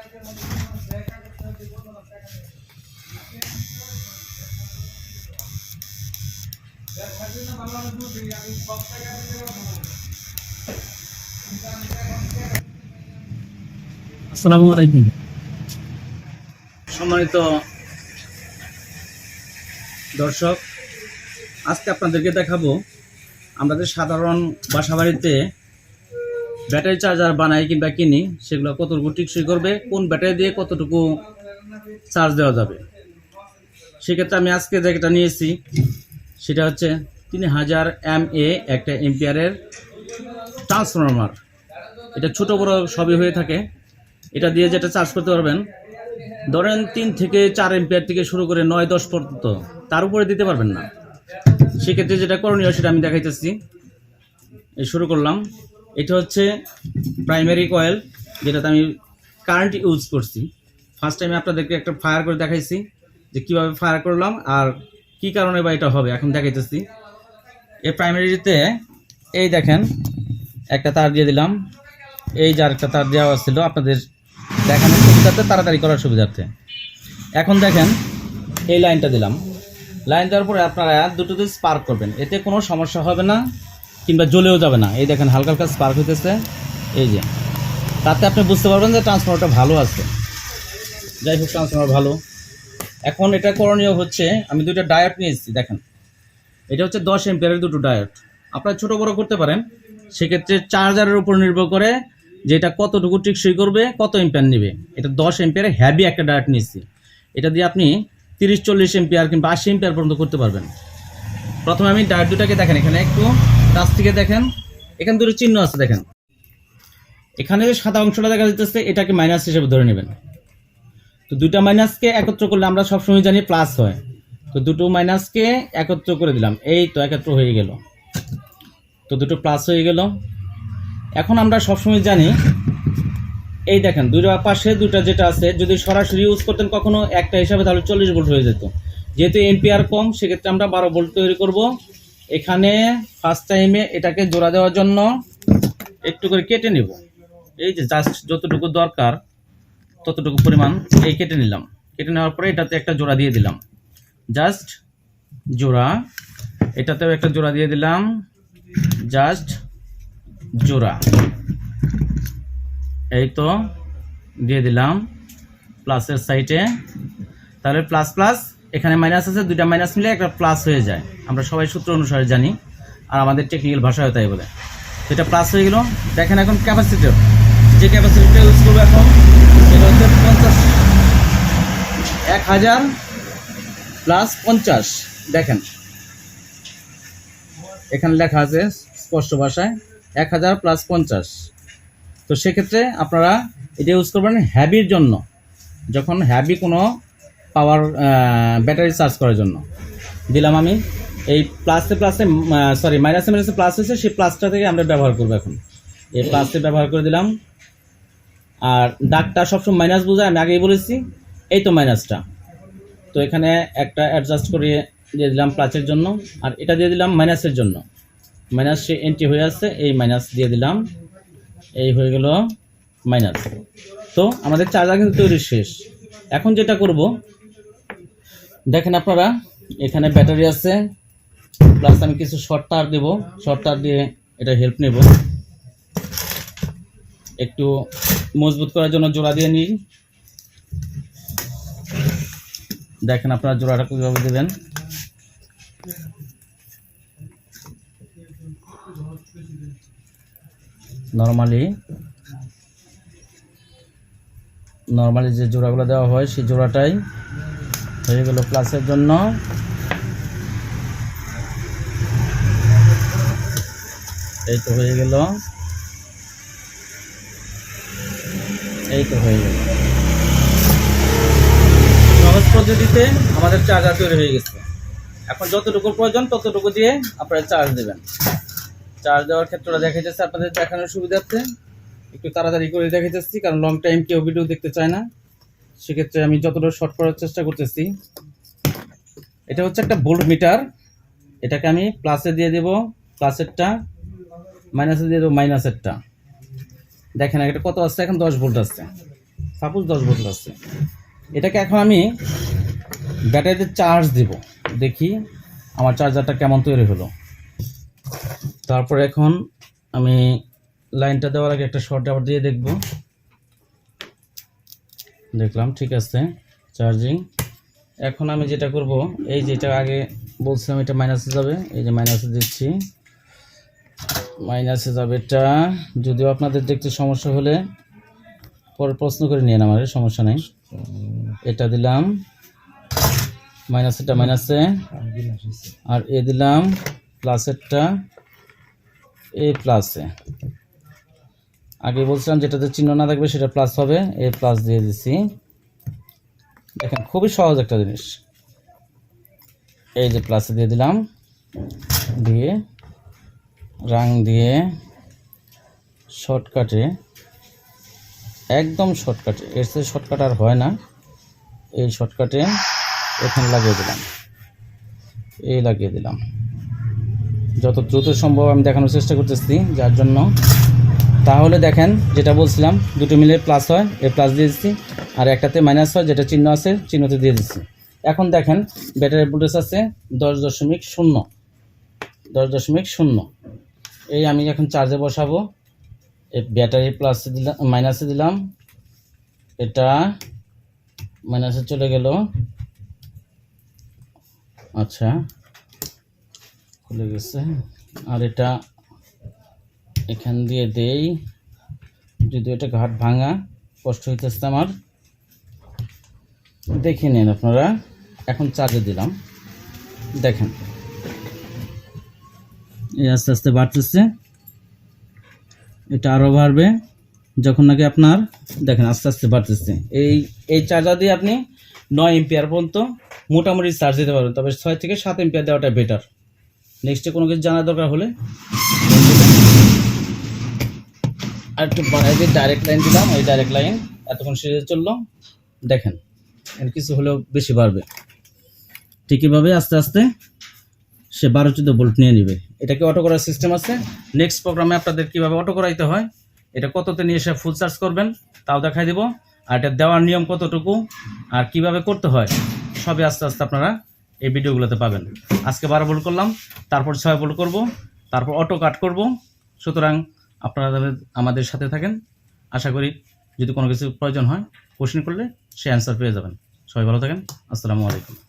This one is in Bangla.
আসসালামু আলাইকুম। সম্মানিত দর্শক, আজকে আপনাদেরকে দেখাবো আমাদের সাধারণ বাসাবাড়িতে ব্যাটারি চার্জার বানাই কিংবা কিনি, সেগুলো কতটুকু টেকসই করবে, কোন ব্যাটারি দিয়ে কতটুকু চার্জ দেওয়া যাবে। সেক্ষেত্রে আমি আজকে যেটা নিয়েছি সেটা হচ্ছে 3000 mAh একটা এম্পিয়ারের ট্রান্সফরমার। এটা ছোট বড় সবই হয়ে থাকে। এটা দিয়ে যেটা চার্জ করতে পারবেন, ধরেন 3 থেকে 4 এম্পিয়ার থেকে শুরু করে 9-10 পর্যন্ত, তার উপরে দিতে পারবেন না। সেক্ষেত্রে যেটা করণীয় সেটা আমি দেখাইতেছি। শুরু করলাম। এটা হচ্ছে প্রাইমারি কয়েল, যেটাতে আমি কারেন্ট ইউজ করছি। ফার্স্ট টাইমে আপনাদেরকে একটা ফায়ার করে দেখাইছি যে কীভাবে ফায়ার করলাম আর কি কারণে বা এটা হবে, এখন দেখাইতেছি। এই প্রাইমারিতে এই দেখেন একটা তার দিয়ে দিলাম, এই যে আরেকটা তার দেওয়া ছিল আপনাদের দেখানোর সুবিধার্থে, তাড়াতাড়ি করার সুবিধার্থে। এখন দেখেন এই লাইনটা দিলাম। লাইন দেওয়ার পরে আপনারা দুটোতে স্পার্ক করবেন, এতে কোনো সমস্যা হবে না কিংবা জ্বলেও যাবে না। এই দেখেন হালকা হালকা স্পার্ক হইতেছে, এই যে, তাতে আপনি বুঝতে পারবেন যে ট্রান্সফরমারটা ভালো আছে। যাই হোক, ট্রান্সফরমার ভালো। এখন এটা করণীয় হচ্ছে, আমি দুইটা ডায়োড নিয়েছি। দেখেন এটা হচ্ছে 10 এম্পিয়ারের দুটো ডায়োড। আপনারা ছোটো বড়ো করতে পারেন। সেক্ষেত্রে চার্জারের উপর নির্ভর করে যে এটা কতটুকু টেকসই করবে, কত এম্পিয়ার নেবে। এটা 10 এম্পিয়ারে হ্যাভি একটা ডায়োড নিয়েছি। এটা দিয়ে আপনি 30-40 এম্পিয়ার কিংবা 80 এম্পিয়ার পর্যন্ত করতে পারবেন। প্রথমে আমি ডায়োড দুটাকে দেখেন, এখানে একটু কাছ থেকে দেখেন, এখানে দুটো চিহ্ন আছে দেখেন। এখানে যে সাদা অংশটা দেখা যাচ্ছে এটাকে মাইনাস হিসেবে ধরে নেবেন। তো দুইটা মাইনাসকে একত্র করলে আমরা সবসময় জানি প্লাস হয়। তো দুটো মাইনাসকে একত্র করে দিলাম, এই তো একত্র হয়ে গেল। তো দুটো প্লাস হয়ে গেল। এখন আমরা সবসময় জানি, এই দেখেন দুইটা পাশে দুটা যেটা আছে, যদি সরাসরি ইউজ করতেন কখনো একটা হিসাবে, তাহলে 40 ভোল্ট হয়ে যেত। যেহেতু এম্পিয়ার কম, সেক্ষেত্রে আমরা 12 ভোল্ট তৈরি করব। এখানে ফার্স্ট টাইমে এটাকে জোড়া দেওয়ার জন্য একটু করে কেটে নেব। এই যে জাস্ট যতটুকু দরকার ততটুকু পরিমাণ এই কেটে নিলাম। কেটে নেওয়ার পরে এটাতে একটা জোড়া দিয়ে দিলাম, জাস্ট জোড়া। এটাতেও একটা জোড়া দিয়ে দিলাম, জাস্ট জোড়া। এই তো দিয়ে দিলাম প্লাসের সাইডে। তাহলে প্লাস প্লাস, এখানে মাইনাস আছে, দুইটা মাইনাস মিলে একটা প্লাস হয়ে যায়। আমরা সবাই সূত্র অনুসারে জানি, আর আমাদের টেকনিক্যাল ভাষায় তাই বলে। এটা প্লাস হয়ে গেল। দেখেন এখন ক্যাপাসিটর, যে ক্যাপাসিটরটা ইউজ করবো এখন, সেটা হচ্ছে 1000 প্লাস 50। দেখেন এখানে লেখা আছে স্পষ্ট ভাষায় 1000 প্লাস 50। তো সেক্ষেত্রে আপনারা এটা ইউজ করবেন হ্যাভির জন্য, যখন হ্যাভি কোনো পাওয়ার ব্যাটারি চার্জ করার জন্য। দিলাম আমি এই প্লাসে প্লাসে, সরি মাইনাসে মাইনাসে প্লাস হয়েছে, সেই প্লাসটা থেকে আমরা ব্যবহার করবো। এখন এই প্লাসে ব্যবহার করে দিলাম। আর দাগটা সবসময় মাইনাস বোঝায়, আমি আগেই বলেছি। এই তো মাইনাসটা, তো এখানে একটা অ্যাডজাস্ট করে দিয়ে দিলাম প্লাসের জন্য, আর এটা দিয়ে দিলাম মাইনাসের জন্য। মাইনাস সে এন্ট্রি হয়ে আছে, এই মাইনাস দিয়ে দিলাম, এই হয়ে গেল মাইনাস। তো আমাদের চার্জার কিন্তু তৈরি শেষ। এখন যেটা করব, দেখেন আপনারা এখানে ব্যাটারি আছে, প্লাস আমি কিছু শর্ট তার দেব। শর্ট তার দিয়ে এটা হেল্প নেব, একটু মজবুত করার জন্য জোড়া দিয়ে নিই। দেখেন আপনারা জোড়াটা কীভাবে দেবেন। নর্মালি যে জোড়াগুলো দেওয়া হয়, সেই জোড়াটাই হয়ে গেল প্লাসের জন্য। এই তো হয়ে গেল, এই তো হয়ে গেল। সহজ পদ্ধতিতে আমাদের চার্জার তৈরি হয়ে গেছে। এখন যতটুকু প্রয়োজন ততটুকু দিয়ে আপনারা চার্জ দেবেন। চার্জ দেওয়ার ক্ষেত্রে দেখা যাচ্ছে আপনাদের দেখানোর সুবিধার্থে একটু তাড়াতাড়ি করে দেখা যাচ্ছি, কারণ লং টাইম কেউ ভিডিও দেখতে চায় না। সেক্ষেত্রে আমি যতটা শর্ট করার চেষ্টা করতেছি। এটা হচ্ছে একটা ভোল্ট মিটার, এটাকে আমি প্লাসে দিয়ে দেব প্লাসেরটা, মাইনাসে দিয়ে দেবো মাইনাসেরটা। দেখেন এটা কত আসছে, এখন 10 ভোল্ট আসছে। সাপোজ 10 ভোল্ট আছে। এটাকে এখন আমি ব্যাটারিতে চার্জ দিব, দেখি আমার চার্জারটা কেমন তৈরি হলো। তারপর এখন আমি লাইনটা দেওয়ার আগে একটা শর্ট আবার দিয়ে দেখব। দেখলাম ঠিক আছে চার্জিং। এখন আমি যেটা করব, এই যেটা আগে বলছিলাম এটা মাইনাসে যাবে, এই যে মাইনাসে দিচ্ছি, মাইনাসে যাবে এটা। যদিও আপনাদের দেখতে সমস্যা হলে পরে প্রশ্ন করে নিয়ে আমার সমস্যা নেই। এটা দিলাম মাইনাসেরটা মাইনাসে, আর এ দিলাম প্লাসেরটা এ প্লাসে। আগে বলছিলাম যেটাতে চিহ্ন না থাকবে সেটা প্লাস হবে, এ প্লাস দিয়ে দিছি। দেখেন খুবই সহজ একটা জিনিস। এই যে প্লাসে দিয়ে দিলাম, দিয়ে রাং দিয়ে শর্টকাটে, একদম শর্টকাটে, এর সাথে শর্টকাট আর হয় না। এই শর্টকাটে এখানে লাগিয়ে দিলাম, এই লাগিয়ে দিলাম। যত দ্রুত সম্ভব আমি দেখানোর চেষ্টা করতেছি যার জন্য। তাহলে দেখেন যেটা বলছিলাম দুটো মিলে প্লাস হয়, এ প্লাস দিয়ে দিচ্ছি, আর একটাতে মাইনাস হয় যেটা চিহ্ন আছে চিহ্নতে দিয়ে দিচ্ছি। এখন দেখেন ব্যাটারি ভোল্টেজ আছে 10.0, 10.0। এই আমি এখন চার্জে বসাবো। এই ব্যাটারি প্লাসে দিলাম, মাইনাসে দিলাম, এটা মাইনাসে চলে গেল। আচ্ছা খুলে গেছে। আর এটা এখান দিয়ে দেই, যদিও এটা ঘাট ভাঙা, কষ্ট হইতেছে আমার, দেখে নিন আপনারা। এখন চার্জে দিলাম, দেখেন এই আস্তে আস্তে বাড়তেছে। এটা আরও বাড়বে যখন নাকি আপনার দেখেন আস্তে আস্তে বাড়তেছে। এই চার্জার দিয়ে আপনি 9 এম্পিয়ার পর্যন্ত মোটামুটি চার্জ দিতে পারবেন, তবে 6 থেকে 7 এম্পিয়ার দেওয়াটা বেটার। নেক্সটে কোনো কিছু জানার দরকার হলে আর একটু বাড়াই দিয়ে ডাইরেক্ট লাইন দিলাম, এই ডাইরেক্ট লাইন এতক্ষণ সিরিজে চললো। দেখেন কিছু হলেও বেশি বাড়বে। ঠিক এভাবে আস্তে আস্তে সে 12-14 ভোল্ট নিয়ে নেবে। এটাকে অটো করার সিস্টেম আছে। নেক্সট প্রোগ্রামে আপনাদের কীভাবে অটো করাইতে হয়, এটা কততে নিয়ে এসে ফুল চার্জ করবেন তাও দেখাই দেবো, আর এটা দেওয়ার নিয়ম কতটুকু আর কিভাবে করতে হয় সবই আস্তে আস্তে আপনারা এই ভিডিওগুলোতে পাবেন। আজকে 12 ভোল্ট করলাম, তারপর 6 ভোল্ট করব, তারপর অটো কাট করব। সুতরাং আপনারা আমাদের সাথে থাকেন। আশা করি যদি কোনো কিছু প্রয়োজন হয় কোশ্চেন করলে সে অ্যান্সার পেয়ে যাবেন। সবাই ভালো থাকেন। আসসালামু আলাইকুম।